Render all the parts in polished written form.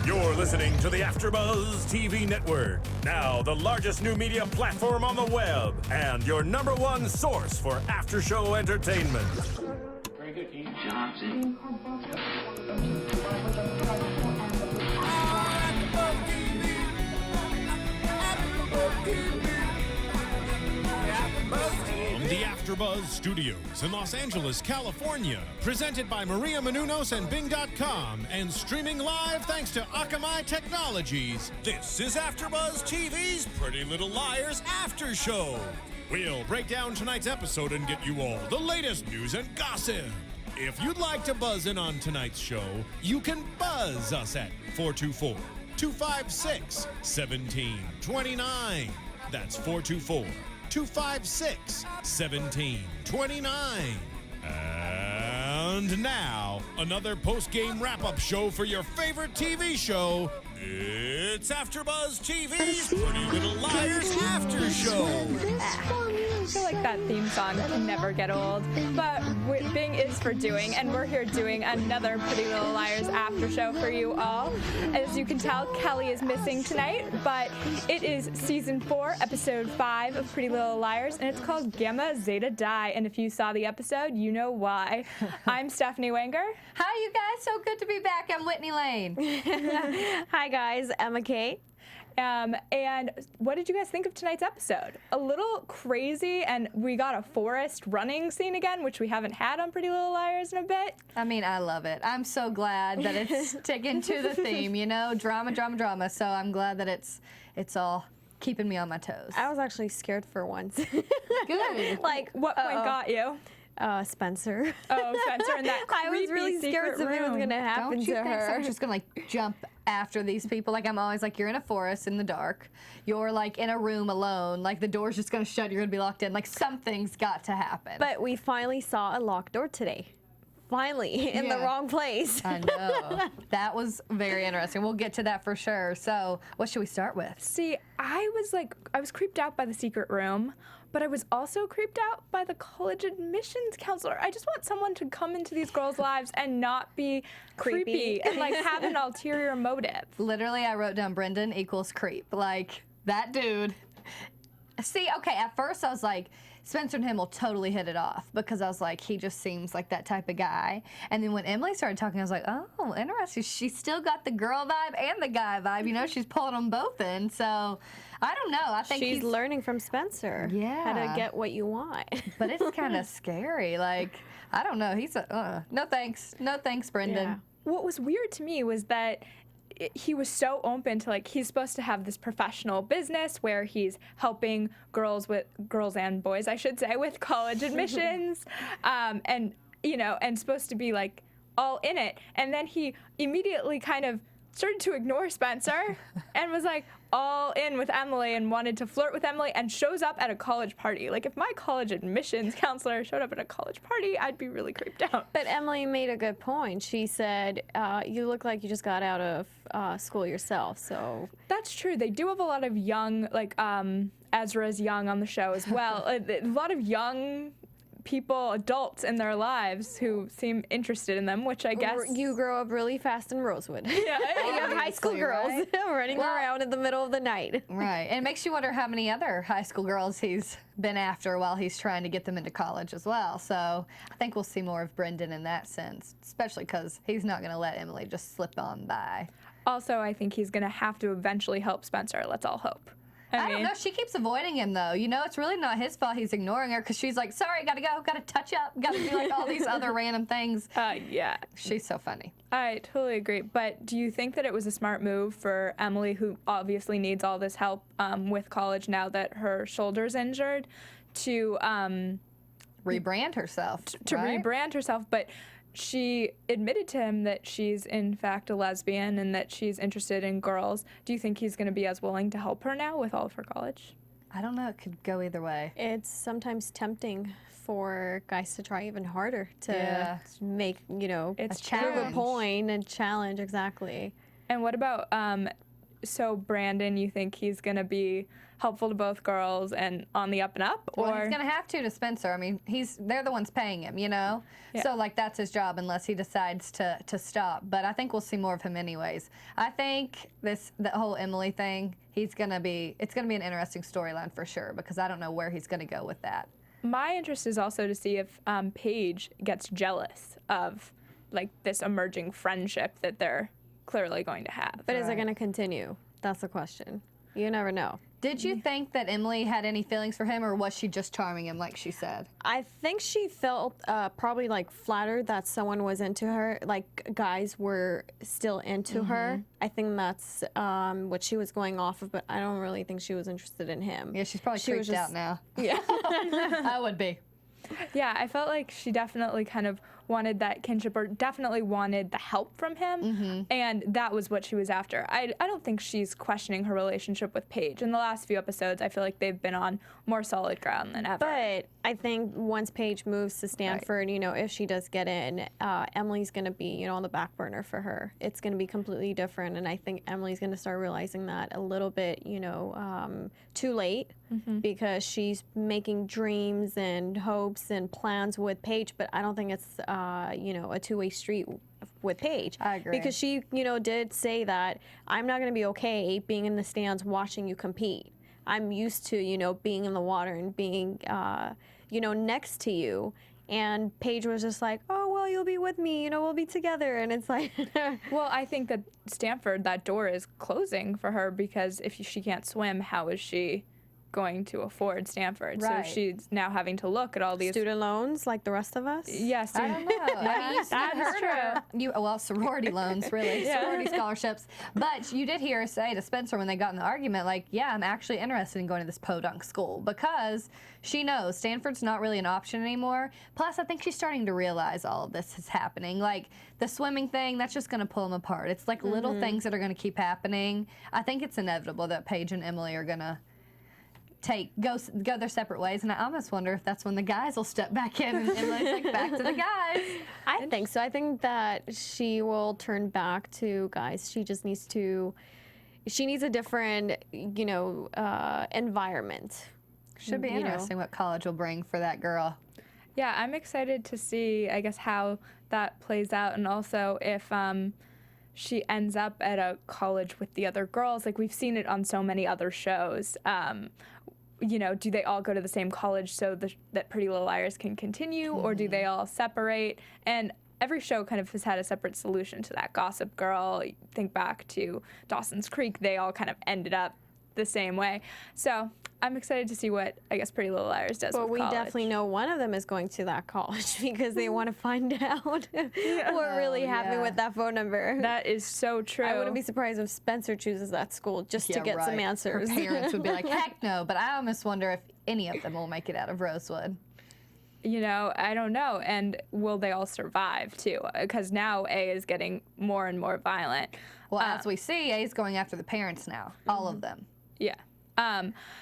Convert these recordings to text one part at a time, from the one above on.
You're listening to the AfterBuzz TV network, now the largest new media platform on the web, and your #1 source for after-show entertainment. Very good, Keith. Johnson. From the AfterBuzz Studios in Los Angeles, California, presented by Maria Menounos and Bing.com, and streaming live thanks to Akamai Technologies, this is AfterBuzz TV's Pretty Little Liars After Show. We'll break down tonight's episode and get you all the latest news and gossip. If you'd like to buzz in on tonight's show, you can buzz us at 424-256-1729. That's 424-256-1729. And now, another post-game wrap-up show for your favorite TV show. It's AfterBuzz TV's Pretty Little Liars After Show. I feel like that theme song can never get old. But Bing is for doing, and we're here doing another Pretty Little Liars After Show for you all. As you can tell, Kelly is missing tonight, but it is Season 4, Episode 5 of Pretty Little Liars, and it's called Gamma Zeta Die. And if you saw the episode, you know why. I'm Stephanie Wenger. Hi, you guys. So good to be back. I'm Whitney Lane. Hi, guys. Emma Kostandyan. And what did you guys think of tonight's episode? A little crazy, and we got a forest running scene again, which we haven't had on Pretty Little Liars in a bit. I mean, I love it. I'm so glad that it's sticking to the theme, you know, drama, drama, drama. So I'm glad that it's all keeping me on my toes. I was actually scared for once. Good. Like, what point got you? Spencer. Oh, Spencer in that creepy I was really scared something was going to happen Don't you to think her. someone's just going to, like, jump after these people? Like, I'm always like, you're in a forest in the dark. You're, like, in a room alone. Like, the door's just going to shut. You're going to be locked in. Like, something's got to happen. But we finally saw a locked door today. Finally, in the wrong place. I know. That was very interesting. We'll get to that for sure. So, what should we start with? See, I was creeped out by the secret room, but I was also creeped out by the college admissions counselor. I just want someone to come into these girls' lives and not be creepy and like have an ulterior motive. Literally, I wrote down Brendan equals creep. Like, that dude. See, okay, at first I was like, Spencer and him will totally hit it off because I was like, he just seems like that type of guy. And then when Emily started talking, I was like, oh, interesting. She's still got the girl vibe and the guy vibe. You know, she's pulling them both in. So, I don't know. I think She's learning from Spencer. Yeah. How to get what you want. But it's kind of scary. Like, I don't know. He's no thanks. No thanks, Brendan. Yeah. What was weird to me was that he was so open to, like, he's supposed to have this professional business where he's helping girls and boys, I should say, with college admissions, and, you know, and supposed to be, like, all in it. And then he immediately kind of started to ignore Spencer and was like all in with Emily and wanted to flirt with Emily and shows up at a college party. Like, if my college admissions counselor showed up at a college party, I'd be really creeped out. But Emily made a good point. She said, you look like you just got out of school yourself, so. That's true. They do have a lot of young, like, Ezra's young on the show as well. A lot of young people, adults in their lives who seem interested in them, which I guess. You grow up really fast in Rosewood. Yeah. You have high school girls running around in the middle of the night. Right. And it makes you wonder how many other high school girls he's been after while he's trying to get them into college as well. So I think we'll see more of Brendan in that sense, especially because he's not going to let Emily just slip on by. Also, I think he's going to have to eventually help Spencer. Let's all hope. I don't know. She keeps avoiding him, though. You know, it's really not his fault he's ignoring her because she's like, sorry, gotta go, gotta touch up, gotta do like all these other random things. Yeah. She's so funny. I totally agree. But do you think that it was a smart move for Emily, who obviously needs all this help with college now that her shoulder's injured, to rebrand herself? Rebrand herself, but she admitted to him that she's in fact a lesbian and that she's interested in girls. Do you think he's going to be as willing to help her now with all of her college? I don't know. It could go either way. It's sometimes tempting for guys to try even harder to make, you know, it's prove a point and challenge, exactly. And what about, so Brandon, you think he's going to be helpful to both girls and on the up and up? Well, Or he's gonna have to Spencer. I mean, they're the ones paying him, you know. Yeah. So like that's his job unless he decides to stop. But I think we'll see more of him anyways. I think the whole Emily thing, it's gonna be an interesting storyline for sure because I don't know where he's gonna go with that. my interest is also to see if Paige gets jealous of like this emerging friendship that they're clearly going to have. But is it going to continue? That's the question. You never know. Did you think that Emily had any feelings for him, or was she just charming him like she said? I think she felt probably like flattered that someone was into her, like guys were still into her. I think that's what she was going off of, but I don't really think she was interested in him. Yeah, she's probably She was creeped out just- now. Yeah. I would be. Yeah, I felt like she definitely kind of wanted that kinship, or definitely wanted the help from him, and that was what she was after. I don't think she's questioning her relationship with Paige. In the last few episodes, I feel like they've been on more solid ground than ever. But I think once Paige moves to Stanford, you know, if she does get in, Emily's going to be, you know, on the back burner for her. It's going to be completely different, and I think Emily's going to start realizing that a little bit, you know, too late, because she's making dreams and hopes and plans with Paige, but I don't think it's, you know, a two-way street with Paige. I agree. Because she, you know, did say that I'm not going to be okay being in the stands watching you compete. I'm used to, you know, being in the water and being, you know, next to you. And Paige was just like, oh, well, you'll be with me, you know, we'll be together. And it's like, Well, I think that Stanford, that door is closing for her, because if she can't swim, how is she going to afford Stanford? Right. So she's now having to look at all these student loans like the rest of us. Yeah, I don't know. I mean, That's true. Well, sorority loans, really, Yeah. sorority scholarships. But you did hear her say to Spencer when they got in the argument, like, yeah, I'm actually interested in going to this podunk school, because she knows Stanford's not really an option anymore. Plus, I think she's starting to realize all of this is happening. Like, the swimming thing, that's just going to pull them apart. It's like little things that are going to keep happening. I think it's inevitable that Paige and Emily are going to go their separate ways, and I almost wonder if that's when the guys will step back in and Emily's like, back to the guys. I think so. I think that she will turn back to guys. She just needs to, she needs a different, you know, environment. Should be You know. interesting what college will bring for that girl. Yeah, I'm excited to see, I guess, how that plays out, and also if she ends up at a college with the other girls. Like, we've seen it on so many other shows. You know, do they all go to the same college so that Pretty Little Liars can continue, or do they all separate? And every show kind of has had a separate solution to that. Gossip Girl, think back to Dawson's Creek, they all kind of ended up the same way. So I'm excited to see what, I guess, Pretty Little Liars does But with we college. definitely know one of them is going to that college because they want to find out what really happened yeah. with that phone number. That is so true. I wouldn't be surprised if Spencer chooses that school just to get some answers. Her parents would be like, heck no, but I almost wonder if any of them will make it out of Rosewood. You know, I don't know. And will they all survive, too? Because now A is getting more and more violent. Well, as we see, A's going after the parents now, all of them. Yeah.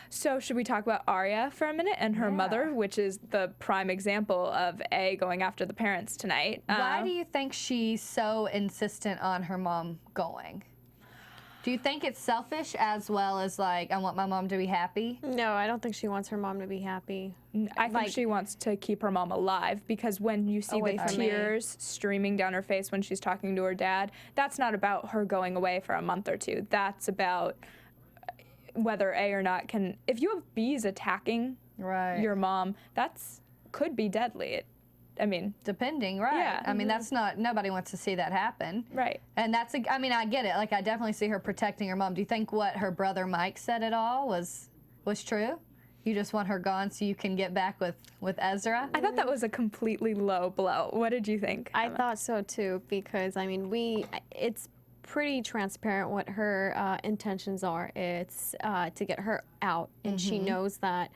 So should we talk about Aria for a minute and her mother, which is the prime example of A going after the parents tonight? Why do you think she's so insistent on her mom going? Do you think it's selfish as well as, like, I want my mom to be happy? No, I don't think she wants her mom to be happy. I think like- she wants to keep her mom alive, because when you see Away the from me. tears streaming down her face when she's talking to her dad, that's not about her going away for a month or two. That's about whether A or not can. If you have bees attacking your mom, that's could be deadly. I mean, Depending, right? Yeah. I mean, that's not, nobody wants to see that happen. right. And that's, I mean, I get it. Like, I definitely see her protecting her mom. Do you think what her brother Mike said at all was true? You just want her gone so you can get back with Ezra? I thought that was a completely low blow. What did you think? I thought so too, because I mean, it's pretty transparent what her intentions are. It's to get her out, and she knows that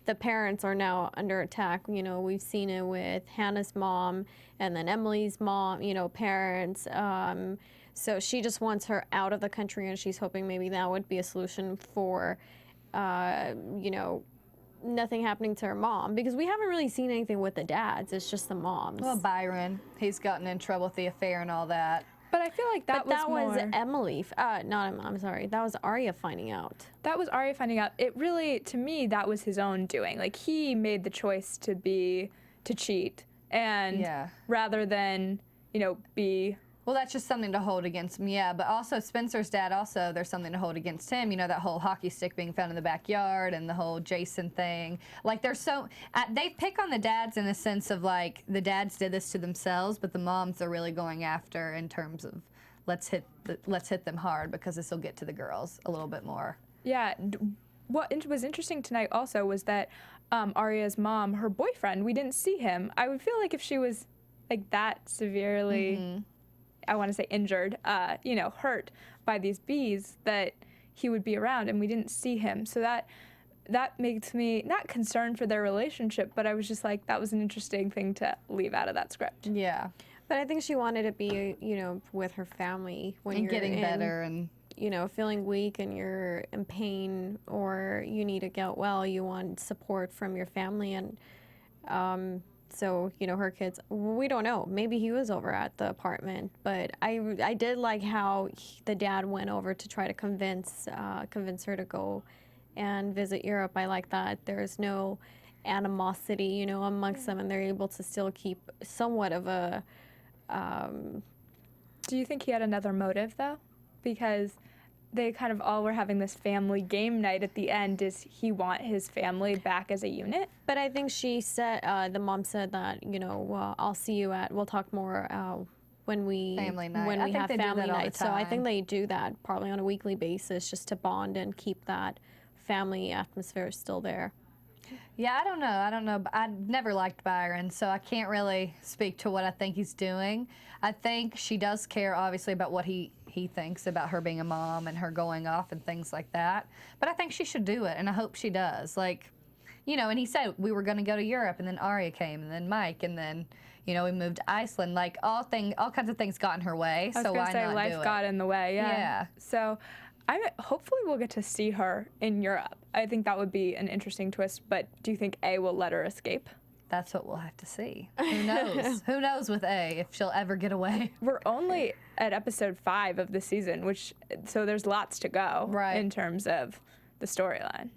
the parents are now under attack. You know, we've seen it with Hannah's mom and then Emily's mom, you know, parents. So she just wants her out of the country, and she's hoping maybe that would be a solution for, you know, nothing happening to her mom, because we haven't really seen anything with the dads. It's just the moms. Well, Byron, he's gotten in trouble with the affair and all that. But I feel like that was Emily. I'm sorry. That was Aria finding out. That was Aria finding out. It really, to me, that was his own doing. Like, he made the choice to cheat, and rather than, be. Well, that's just something to hold against him, yeah. But also, Spencer's dad, there's something to hold against him. You know, that whole hockey stick being found in the backyard and the whole Jason thing. Like, they pick on the dads in the sense of, like, the dads did this to themselves, but the moms are really going after in terms of let's hit them hard because this will get to the girls a little bit more. Yeah. What was interesting tonight also was that Aria's mom, her boyfriend, we didn't see him. I would feel like if she was, like, that severely... I want to say injured, hurt by these bees, that he would be around, and we didn't see him. So that makes me not concerned for their relationship, but I was just like, that was an interesting thing to leave out of that script. Yeah. But I think she wanted to be, with her family when you're getting better and feeling weak and you're in pain or you need to get well. You want support from your family, and so, her kids, we don't know. Maybe he was over at the apartment, but I did like how the dad went over to try to convince her to go and visit Europe. I like that. There's no animosity, amongst them, and they're able to still keep somewhat of a... Do you think he had another motive, though? Because they kind of all were having this family game night at the end. Does he want his family back as a unit? But I think she said, the mom said that, I'll see you we'll talk more when we family night. When we have family night. So I think they they do that probably on a weekly basis just to bond and keep that family atmosphere still there. Yeah, I don't know. I never liked Byron, so I can't really speak to what I think he's doing. I think she does care, obviously, about what he thinks about her being a mom and her going off and things like that. But I think she should do it, and I hope she does. Like, and he said we were going to go to Europe, and then Aria came, and then Mike, and then, we moved to Iceland. Like, all kinds of things got in her way, so why not do it? I was going to say life got in the way, yeah. Yeah. So hopefully we'll get to see her in Europe. I think that would be an interesting twist, but do you think A will let her escape? That's what we'll have to see. Who knows? Who knows with A if she'll ever get away? We're only at episode 5 of the season, so there's lots to go in terms of the storyline.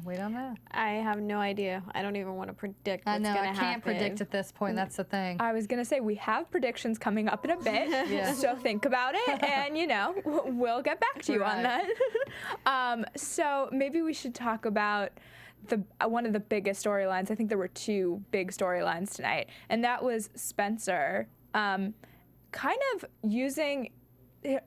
We don't know. I have no idea. I don't even want to predict what's going to happen. I can't predict at this point. That's the thing. I was going to say, we have predictions coming up in a bit, so think about it, and, we'll get back to you on that. So maybe we should talk about one of the biggest storylines. I think there were 2 big storylines tonight, and that was Spencer kind of using...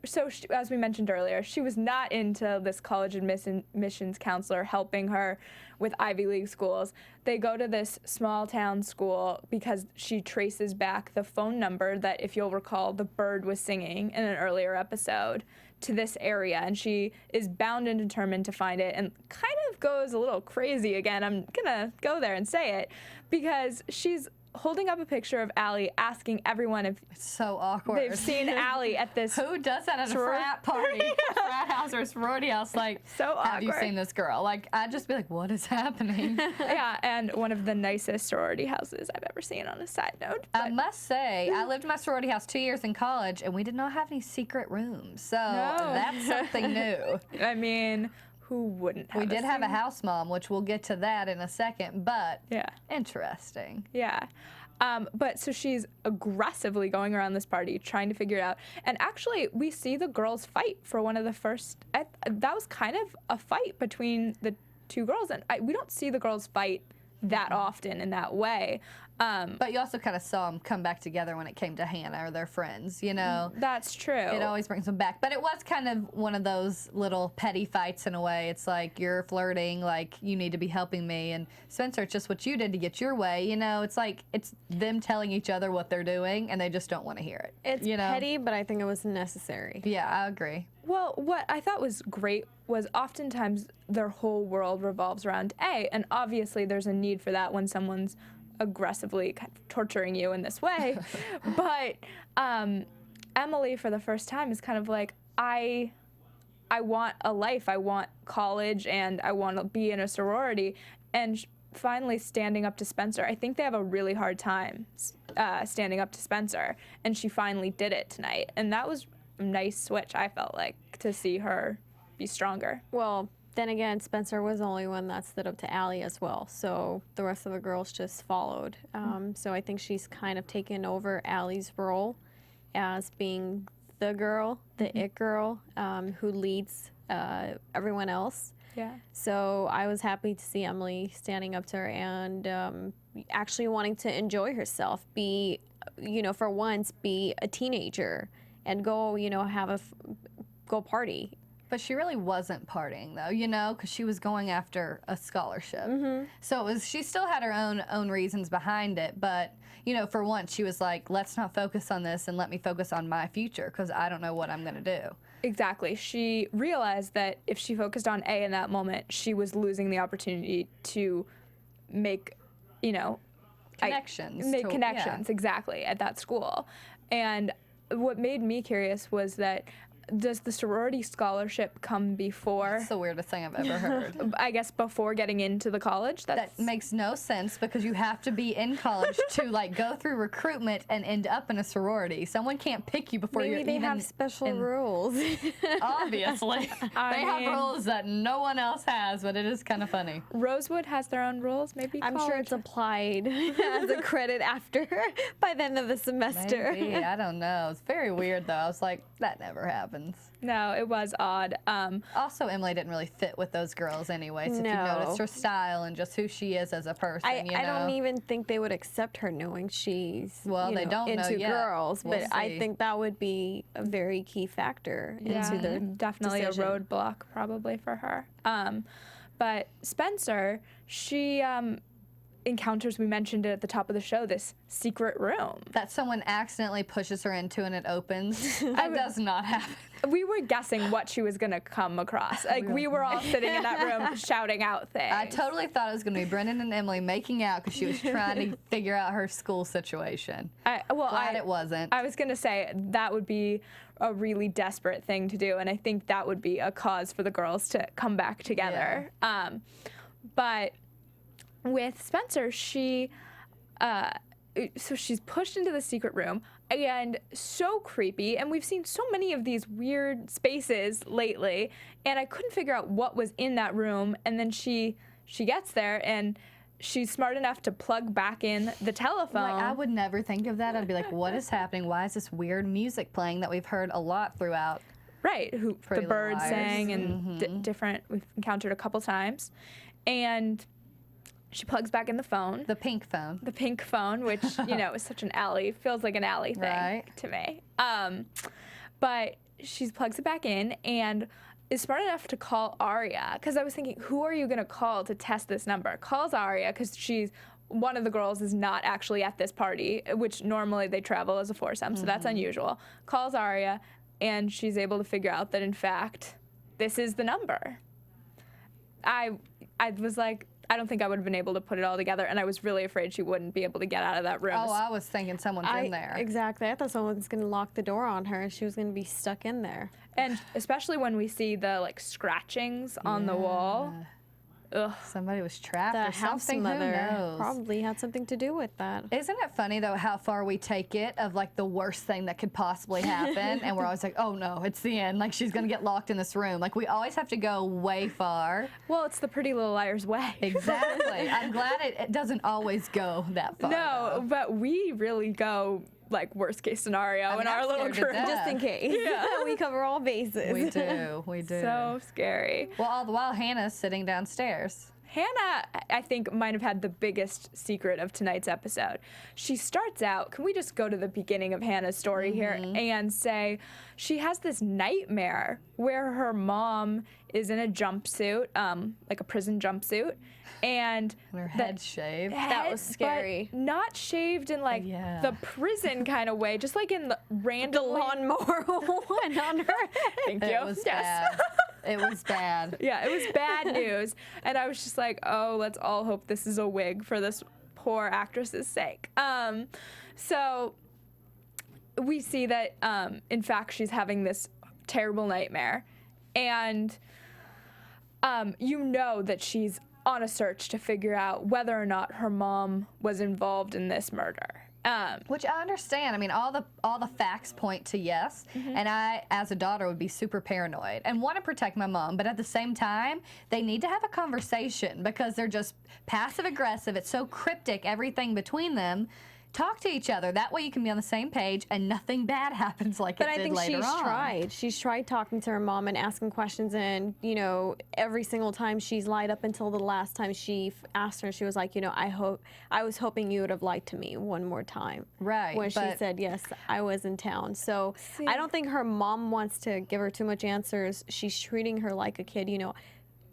So, as we mentioned earlier, she was not into this college admissions counselor helping her with Ivy League schools. They go to this small town school because she traces back the phone number that, if you'll recall, the bird was singing in an earlier episode to this area, and she is bound and determined to find it, and kind of goes a little crazy again. I'm gonna go there and say it, because she's holding up a picture of Allie, asking everyone if it's so awkward. They've seen Allie at this. Who does that at a frat party, frat house or sorority house? Like, so awkward. Have you seen this girl? Like, I'd just be like, what is happening? Yeah, and one of the nicest sorority houses I've ever seen. On a side note, I must say, I lived in my sorority house 2 years in college, and we did not have any secret rooms. So that's something new. I mean, who wouldn't have? We did have a house mom, which we'll get to that in a second, but interesting. Yeah. But so she's aggressively going around this party trying to figure it out. And actually, we see the girls fight for one of the first... that was kind of a fight between the 2 girls. And we don't see the girls fight that often in that way. But you also kind of saw them come back together when it came to Hanna or their friends, That's true. It always brings them back. But it was kind of one of those little petty fights in a way. It's like, you're flirting, like, you need to be helping me. And Spencer, it's just what you did to get your way. It's like, it's them telling each other what they're doing, and they just don't want to hear it. It's petty, but I think it was necessary. Yeah, I agree. Well, what I thought was great was oftentimes their whole world revolves around A, and obviously there's a need for that when someone's aggressively kind of torturing you in this way. But Emily, for the first time, is kind of like, I want a life, I want college, and I want to be in a sorority. And finally standing up to Spencer. I think they have a really hard time standing up to Spencer, and she finally did it tonight. And that was a nice switch, I felt like, to see her be stronger. Well, then again, Spencer was the only one that stood up to Allie as well. So the rest of the girls just followed. So I think she's kind of taken over Allie's role as being the girl, the it girl, who leads everyone else. Yeah. So I was happy to see Emily standing up to her and actually wanting to enjoy herself, be, for once, be a teenager and go, go party. But she really wasn't partying, though, because she was going after a scholarship. So she still had her own reasons behind it. But, for once, she was like, let's not focus on this and let me focus on my future because I don't know what I'm going to do. Exactly. She realized that if she focused on A in that moment, she was losing the opportunity to make, Connections. Make connections, exactly, at that school. And what made me curious was that does the sorority scholarship come before? That's the weirdest thing I've ever heard. I guess before getting into the college? That makes no sense because you have to be in college to go through recruitment and end up in a sorority. Someone can't pick you before Maybe you're they even have special rules. Obviously. They have rules that no one else has, but it is kind of funny. Rosewood has their own rules, maybe I'm sure it's applied as a credit after by the end of the semester. Maybe, I don't know. It's very weird though. I was like, that never happens. No, it was odd. Also, Emily didn't really fit with those girls anyway. So if you noticed her style and just who she is as a person, I don't even think they would accept her knowing she's they don't know into yet. girls. We'll But I see. think that would be a very key factor into their definitely decision. a roadblock probably for her. But Spencer, she encounters, we mentioned it at the top of the show, this secret room. That someone accidentally pushes her into and it opens. That does not happen. We were guessing what she was going to come across. Like, we were all sitting in that room shouting out things. I totally thought it was going to be Brendan and Emily making out because she was trying to figure out her school situation. Glad it wasn't. I was going to say that would be a really desperate thing to do, and I think that would be a cause for the girls to come back together. Yeah. But with Spencer, she's pushed into the secret room, and so creepy, and we've seen so many of these weird spaces lately, and I couldn't figure out what was in that room, and then she gets there, and she's smart enough to plug back in the telephone. I would never think of that. I'd be like, what is happening? Why is this weird music playing that we've heard a lot throughout? Right, the Little birds Liars. sang, and different, we've encountered a couple times, and she plugs back in the phone. The pink phone. The pink phone, which, is such an Allie, feels like an Allie thing Right. to me. But she plugs it back in and is smart enough to call Aria, because I was thinking, who are you going to call to test this number? Calls Aria, because one of the girls is not actually at this party, which normally they travel as a foursome, so that's unusual. Calls Aria, and she's able to figure out that, in fact, this is the number. I was like, I don't think I would have been able to put it all together, and I was really afraid she wouldn't be able to get out of that room. Oh, I was thinking someone's in there. Exactly. I thought someone was going to lock the door on her and she was going to be stuck in there. And especially when we see the scratchings on the wall. Ugh. Somebody was trapped The or house something. mother Who knows? probably had something to do with that. Isn't it funny though how far we take it of the worst thing that could possibly happen, and we're always like, oh no, it's the end. She's gonna get locked in this room. We always have to go way far. Well, it's the Pretty Little Liars way. Exactly. I'm glad it doesn't always go that far. No, though. but we really go worst case scenario in mean, our I'm little scared to group. death. Just in case. We cover all bases. We do. We do. So scary. Well, all the while Hannah's sitting downstairs. Hannah, I think, might have had the biggest secret of tonight's episode. She starts out, can we just go to the beginning of Hannah's story here and say she has this nightmare where her mom is in a jumpsuit, like a prison jumpsuit, and her head shaved. That was scary. But not shaved in the prison kind of way, just in the random Lawnmower went on her. Thank you. It was bad. It was bad. Yeah, it was bad news. And I was just like, oh, let's all hope this is a wig for this poor actress's sake. So we see that, in fact, she's having this terrible nightmare. And you know that she's on a search to figure out whether or not her mom was involved in this murder. Which I understand. I mean, all the facts point to yes, and I, as a daughter, would be super paranoid and want to protect my mom. But at the same time, they need to have a conversation because they're just passive aggressive. It's so cryptic, everything between them. Talk to each other. That way you can be on the same page and nothing bad happens like But it I did think later on. tried. She's tried talking to her mom and asking questions, and every single time she's lied up until the last time she asked her, she was like, I was hoping you would have lied to me one more time. Right, When she but- said, yes, I was in town. So I don't think her mom wants to give her too much answers. She's treating her like a kid,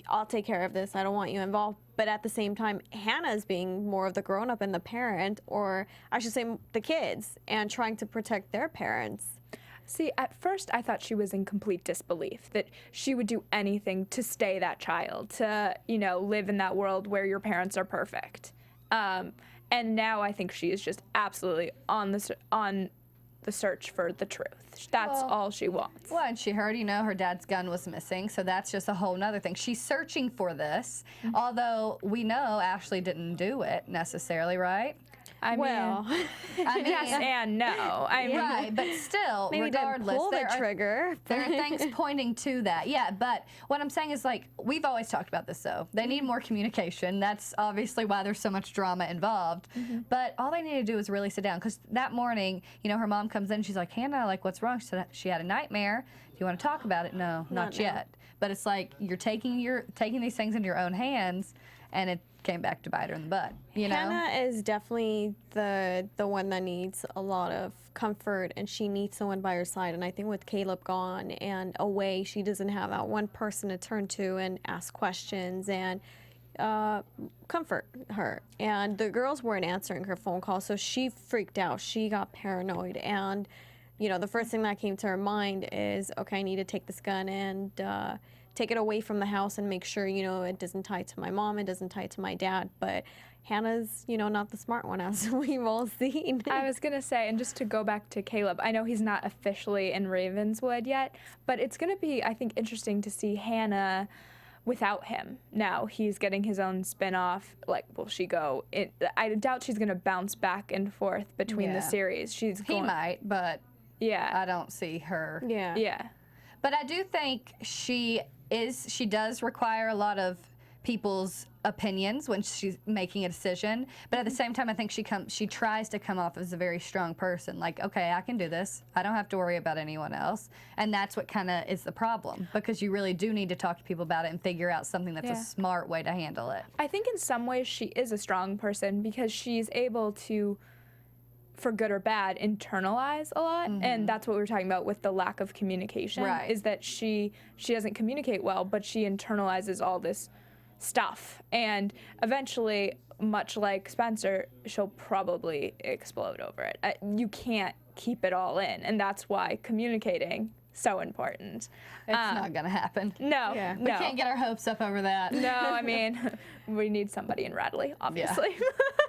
I'll take care of this. I don't want you involved. But at the same time, Hannah's being more of the grown-up and the parent, or I should say the kids, and trying to protect their parents. See, at first I thought she was in complete disbelief that she would do anything to stay that child, to, live in that world where your parents are perfect. And now I think she is just absolutely on the search for the truth. That's all she wants. Well, and she heard, her dad's gun was missing, so that's just a whole nother thing. She's searching for this, although we know Ashley didn't do it necessarily, right? I mean, yes and no. I mean, right, but still, Maybe regardless, didn't pull the there are- trigger. There are things pointing to that. Yeah, but what I'm saying is, we've always talked about this, though. They need more communication. That's obviously why there's so much drama involved. But all they need to do is really sit down. Because that morning, her mom comes in and she's like, Hannah, what's wrong? She said she had a nightmare. Do you want to talk about it? No, not yet. But it's like you're taking these things into your own hands, and it came back to bite her in the butt. Hanna is definitely the one that needs a lot of comfort, and she needs someone by her side. And I think with Caleb gone and away, she doesn't have that one person to turn to and ask questions and comfort her. And the girls weren't answering her phone call, so she freaked out. She got paranoid, and the first thing that came to her mind is, okay, I need to take this gun and take it away from the house and make sure, it doesn't tie to my mom, it doesn't tie to my dad. But Hannah's, not the smart one, as we've all seen. I was going to say, and just to go back to Caleb, I know he's not officially in Ravenswood yet, but it's going to be, I think, interesting to see Hanna without him. Now he's getting his own spin-off. Will she go? I doubt she's going to bounce back and forth between the series. He might, but yeah, I don't see her. Yeah. But I do think she does require a lot of people's opinions when she's making a decision. But at the same time, I think she tries to come off as a very strong person. Like, okay, I can do this. I don't have to worry about anyone else. And that's what kind of is the problem, because you really do need to talk to people about it and figure out something that's a smart way to handle it. I think in some ways she is a strong person because she's able to, for good or bad, internalize a lot. And that's what we were talking about with the lack of communication, is that she doesn't communicate well, but she internalizes all this stuff. And eventually, much like Spencer, she'll probably explode over it. You can't keep it all in, and that's why communicating so important. It's not going to happen. No, We can't get our hopes up over that. No, I mean, we need somebody in Radley, obviously.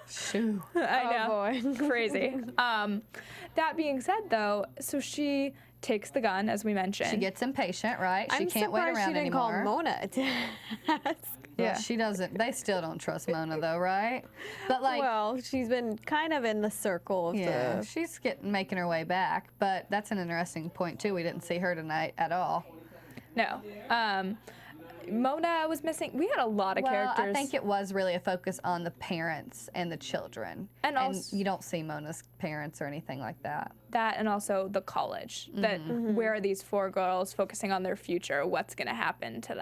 Shoo. I know. Oh, boy. Crazy. That being said, though, so she takes the gun, as we mentioned. She gets impatient, right? She I'm can't wait surprised around she didn't anymore. call Mona to ask. Well, she doesn't. They still don't trust Mona, though, right? But Well, she's been kind of in the circle of the... she's making her way back. But that's an interesting point too. We didn't see her tonight at all. No. Mona was missing. We had a lot of characters. I think it was really a focus on the parents and the children. And also, you don't see Mona's parents or anything like that. That and also the college. That where are these 4 girls focusing on their future? What's going to happen to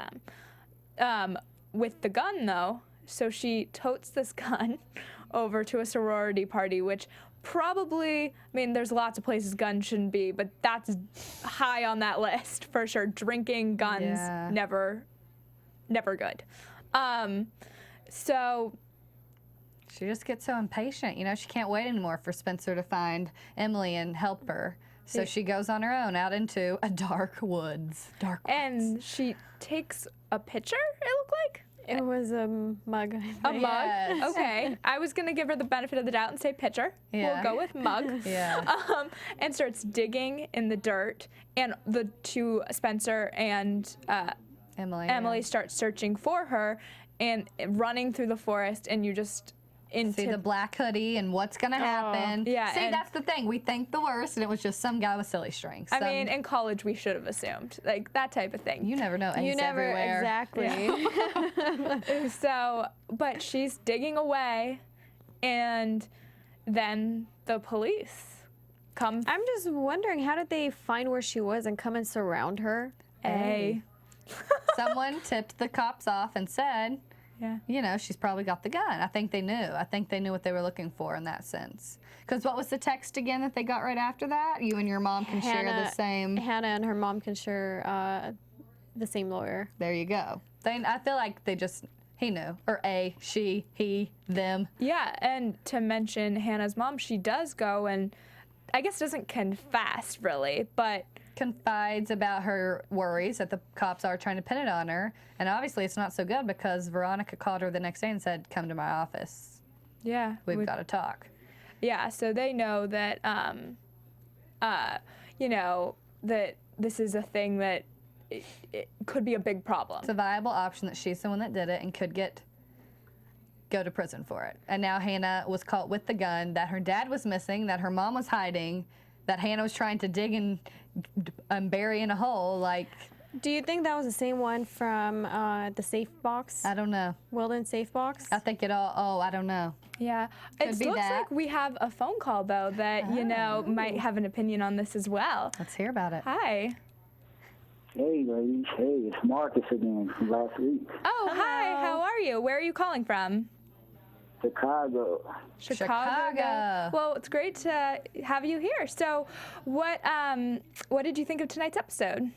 them? With the gun, though, so she totes this gun over to a sorority party, which probably, I mean, there's lots of places guns shouldn't be, but that's high on that list for sure. Drinking, guns, never good. So she just gets so impatient. She can't wait anymore for Spencer to find Emily and help her. So she goes on her own out into a dark woods. And she takes a picture, it looked like? It was a mug. A mug? Yes. Okay. I was going to give her the benefit of the doubt and say pitcher. Yeah. We'll go with mug. And starts digging in the dirt. And the two, Spencer and Emily Emily start searching for her. and running through the forest, and you just See the black hoodie and what's gonna happen. yeah, See, and- that's the thing. We think the worst, and it was just some guy with silly strings. I mean, in college we should have assumed, like, that type of thing. you never know. You Ace never everywhere. exactly. So, but she's digging away, and then the police come. I'm just wondering, how did they find where she was and come and surround her? Someone tipped the cops off and said, Yeah. you know, she's probably got the gun. I think they knew. I think they knew what they were looking for in that sense. Because what was the text again that they got right after that? You and your mom can share the same. Hannah and her mom can share the same lawyer. There you go. I feel like he knew. Or she, he, them. Yeah, and to mention Hannah's mom, she does go and I guess doesn't confess really, but Confides about her worries that the cops are trying to pin it on her. And obviously it's not so good because Veronica called her the next day and said, come to my office. yeah, We've got to talk. Yeah, so they know that, you know, that this is a thing that it could be a big problem. It's a viable option that she's the one that did it and could go to prison for it. And now Hannah was caught with the gun that her dad was missing, that her mom was hiding, that Hannah was trying to dig and bury in a hole. Like, Do you think that was the same one from the safe box? I don't know. Weldon safe box? I think I don't know. Yeah, it be looks that. like we have a phone call though that you know might have an opinion on this as well. Let's hear about it. Hi. Hey, ladies. Hey, it's Marcus again from last week. Oh, hi. How are you? Where are you calling from? Chicago. Chicago. Well, it's great to have you here. So, what did you think of tonight's episode?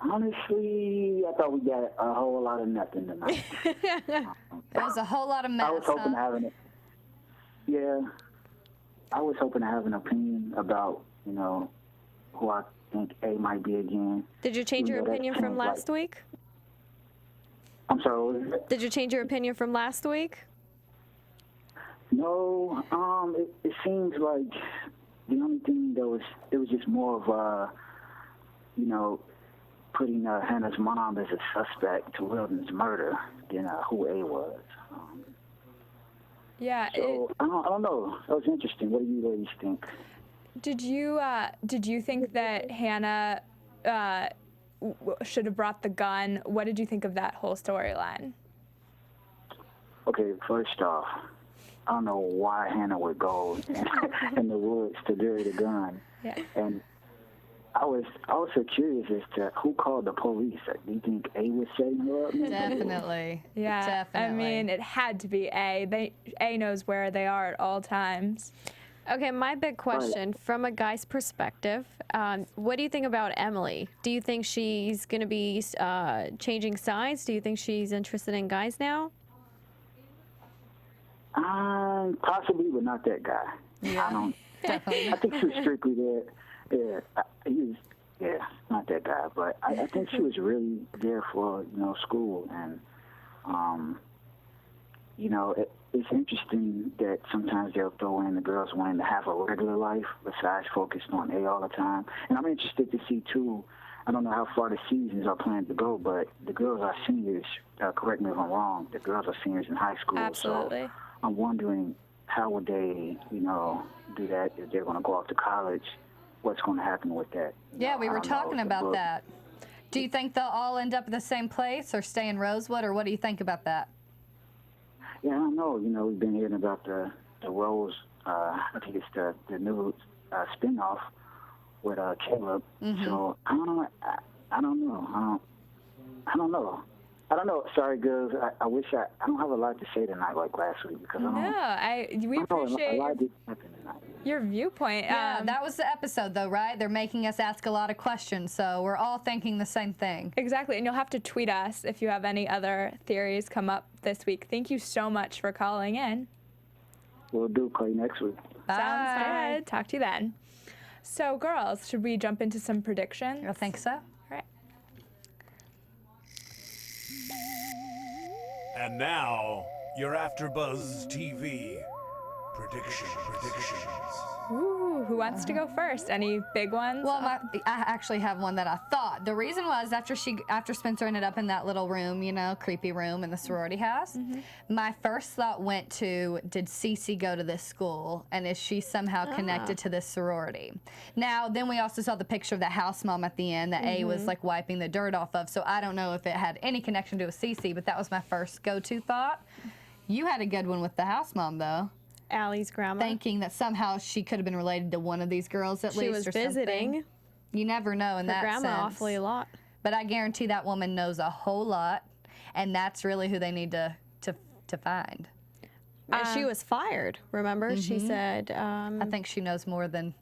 Honestly, I thought we got a whole lot of nothing tonight. There was a whole lot of mess. I was hoping to have I was hoping to have an opinion about, you know, who I think A might be again. Did you change your Even though that opinion from seems last week? I'm sorry, what was it? Did you change your opinion from last week? No, it seems like the only thing that it was just more of a, you know, putting Hannah's mom as a suspect to Weldon's murder than who A was. Yeah. So I don't know. That was interesting. What do you ladies think? Did you think that Hannah should have brought the gun? What did you think of that whole storyline? Okay, first off, I don't know why Hannah would go in the woods to bury the gun. Yeah. And I was so curious as to who called the police. Do you think A was setting her up? Definitely. Yeah. Definitely. I mean, it had to be A. A knows where they are at all times. Okay, my big question, from a guy's perspective, what do you think about Emily? Do you think she's going to be changing sides? Do you think she's interested in guys now? Possibly, but not that guy. Yeah. I don't. Definitely. I think she was strictly there. Yeah, he was. Yeah, not that guy. But I think she was really there for school, and it's interesting that sometimes they'll throw in the girls wanting to have a regular life besides focused on A all the time. And I'm interested to see too. I don't know how far the seasons are planned to go, but the girls are seniors. Correct me if I'm wrong. The girls are seniors in high school. Absolutely. So I'm wondering how would they, do that if they're going to go off to college. What's going to happen with that? Yeah, we I were don't know. talking about that. Do you think they'll all end up at the same place or stay in Rosewood, or what do you think about that? Yeah, I don't know. We've been hearing about the Rose. I think it's the new spinoff with Caleb. Mm-hmm. So I don't know. I don't know. I don't know. Sorry, girls. I wish I don't have a lot to say tonight like last week because We appreciate a lot did happen tonight. your viewpoint. Yeah, that was the episode, though, right? They're making us ask a lot of questions, so we're all thinking the same thing. Exactly, and you'll have to tweet us if you have any other theories come up this week. Thank you so much for calling in. We'll do. Call you next week. Sounds good. Talk to you then. So, girls, should we jump into some predictions? I think so. All right. And now, your AfterBuzz TV predictions. Ooh. who wants to go first? Any big ones? Well, I actually have one that I thought. The reason was after Spencer ended up in that little room, you know, creepy room in the sorority house, my first thought went to, did Cece go to this school, and is she somehow connected to this sorority? Now, then we also saw the picture of the house mom at the end that A was like wiping the dirt off of, so I don't know if it had any connection to a Cece, but that was my first go-to thought. You had a good one with the house mom, though. Allie's grandma. Thinking that somehow she could have been related to one of these girls at least. She was or visiting. Something. You never know in Her that grandma sense. awfully a lot. But I guarantee that woman knows a whole lot, and that's really who they need to find. And she was fired, remember? She said... I think she knows more than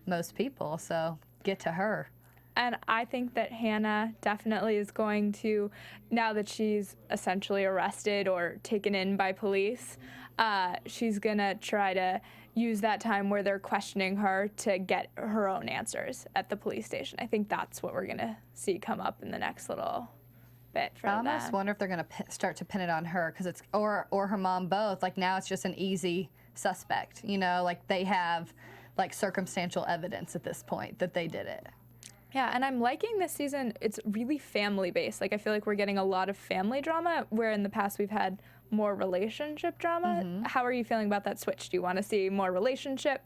most people, so get to her. And I think that Hanna definitely is going to, now that she's essentially arrested or taken in by police, she's gonna try to use that time where they're questioning her to get her own answers at the police station. I think that's what we're gonna see come up in the next little bit for I almost them. wonder if they're gonna start to pin it on her, because it's or her mom both. Like now it's just an easy suspect, you know, like they have like circumstantial evidence at this point that they did it. Yeah, and I'm liking this season. It's really family-based. Like, I feel like we're getting a lot of family drama, where in the past we've had more relationship drama. How are you feeling about that switch? Do you want to see more relationship,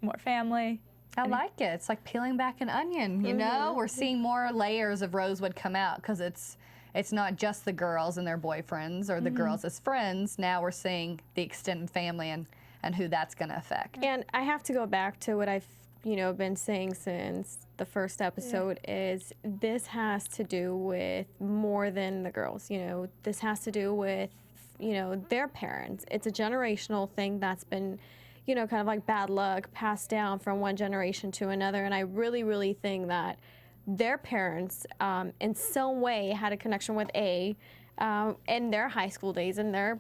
more family? I like it. It's like peeling back an onion, you know? We're seeing more layers of Rosewood come out, because it's not just the girls and their boyfriends or the girls as friends. Now we're seeing the extended family and who that's going to affect. And I have to go back to what I've been saying since the first episode is this has to do with more than the girls. This has to do with, their parents. It's a generational thing that's been, kind of like bad luck passed down from one generation to another. And I really, really think that their parents in some way had a connection with A in their high school days, in their,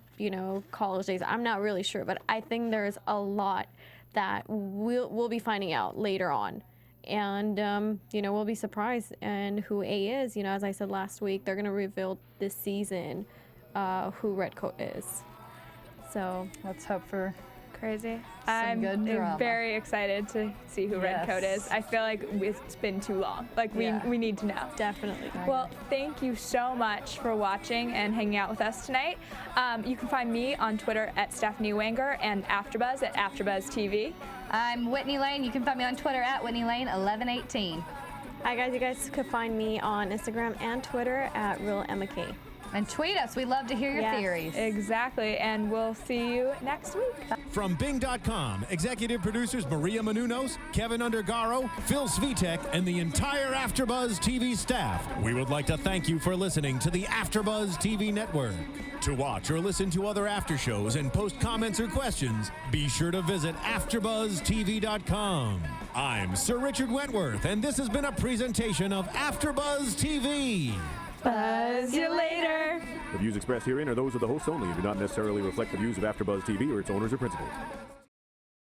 college days. I'm not really sure, but I think there's a lot that we'll be finding out later on. And, we'll be surprised in who A is. As I said last week, they're going to reveal this season who Redcoat is. So let's hope for crazy. some good drama. I'm very excited to see who Redcoat is. I feel like it's been too long. Like, we need to know. Definitely. Well, thank you so much for watching and hanging out with us tonight. You can find me on Twitter at Stephanie Wenger and AfterBuzz at AfterBuzz TV. I'm Whitney Lane. You can find me on Twitter at Whitney Lane 1118. Hi guys, you guys could find me on Instagram and Twitter at Real Emma K. And tweet us. We love to hear your theories. Exactly, and we'll see you next week. From Bing.com, executive producers Maria Menounos, Kevin Undergaro, Phil Svitek, and the entire AfterBuzz TV staff, we would like to thank you for listening to the AfterBuzz TV network. To watch or listen to other after shows and post comments or questions, be sure to visit AfterBuzzTV.com. I'm Sir Richard Wentworth, and this has been a presentation of AfterBuzz TV. Buzz you later. The views expressed herein are those of the hosts only and do not necessarily reflect the views of AfterBuzz TV or its owners or principals.